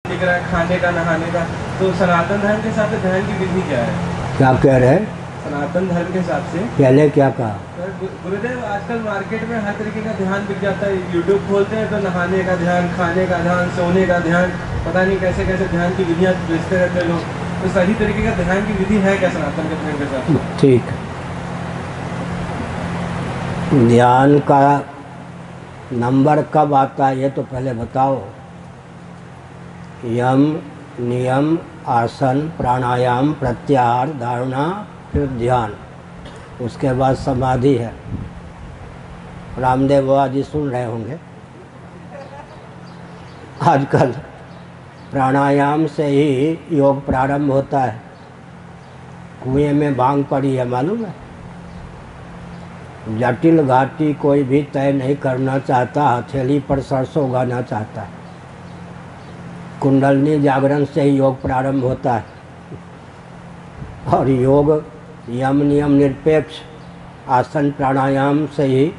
दिख रहा है खाने का नहाने का। तो सनातन धर्म के हिसाब से ध्यान की विधि क्या है? क्या कह रहे हैं? सनातन धर्म के हिसाब से पहले क्या कहा? गुरुदेव, आजकल मार्केट में हर तरीके का ध्यान बिक जाता है। यूट्यूब खोलते हैं तो नहाने का ध्यान, खाने का ध्यान, सोने का ध्यान, पता नहीं कैसे कैसे ध्यान की विधियाँ बेचते रहते हैं लोग। तो सही तरीके का ध्यान की विधि है क्या सनातन के धर्म के हिसाब से? ठीक। ध्यान का नंबर कब आता है ये तो पहले बताओ। यम, नियम, आसन, प्राणायाम, प्रत्याहार, धारणा, फिर ध्यान, उसके बाद समाधि है। रामदेव बाबा जी सुन रहे होंगे। आजकल प्राणायाम से ही योग प्रारंभ होता है। कुएं में भांग पड़ी है, मालूम है? जटिल घाटी कोई भी तय नहीं करना चाहता, हथेली पर सरसों उगाना चाहता है। कुंडलनी जागरण से ही योग प्रारंभ होता है। और योग यम नियम निरपेक्ष आसन प्राणायाम से ही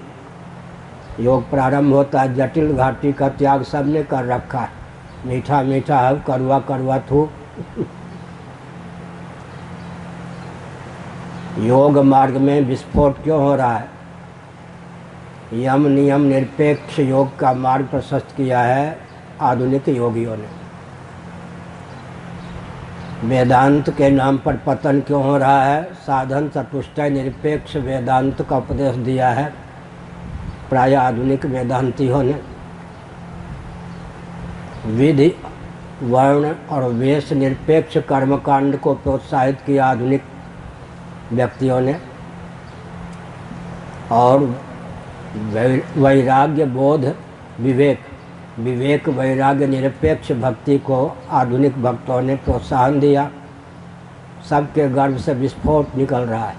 योग प्रारंभ होता है। जटिल घाटी का त्याग सबने कर रखा है। मीठा मीठा है, कड़वा कड़वा थूक। योग मार्ग में विस्फोट क्यों हो रहा है? यम नियम निरपेक्ष योग का मार्ग प्रशस्त किया है आधुनिक योगियों ने। वेदांत के नाम पर पतन क्यों हो रहा है? साधन चतुष्टय निरपेक्ष वेदांत का उपदेश दिया है प्राय आधुनिक वेदांतियों ने। विधि वर्ण और वेश निरपेक्ष कर्मकांड को प्रोत्साहित किया आधुनिक व्यक्तियों ने। और वैराग्य बोध विवेक वैराग्य निरपेक्ष भक्ति को आधुनिक भक्तों ने प्रोत्साहन दिया। सबके गर्भ से विस्फोट निकल रहा है।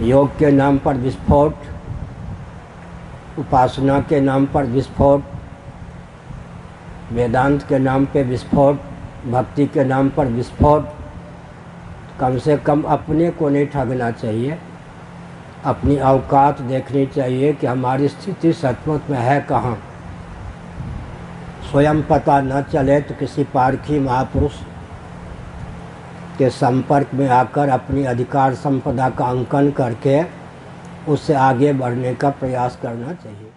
योग के नाम पर विस्फोट, उपासना के नाम पर विस्फोट, वेदांत के नाम पे विस्फोट, भक्ति के नाम पर विस्फोट। कम से कम अपने को नहीं ठगना चाहिए। अपनी औकात देखनी चाहिए कि हमारी स्थिति सचमुच में है कहाँ। स्वयं पता न चले तो किसी पारखी महापुरुष के संपर्क में आकर अपनी अधिकार संपदा का अंकन करके उससे आगे बढ़ने का प्रयास करना चाहिए।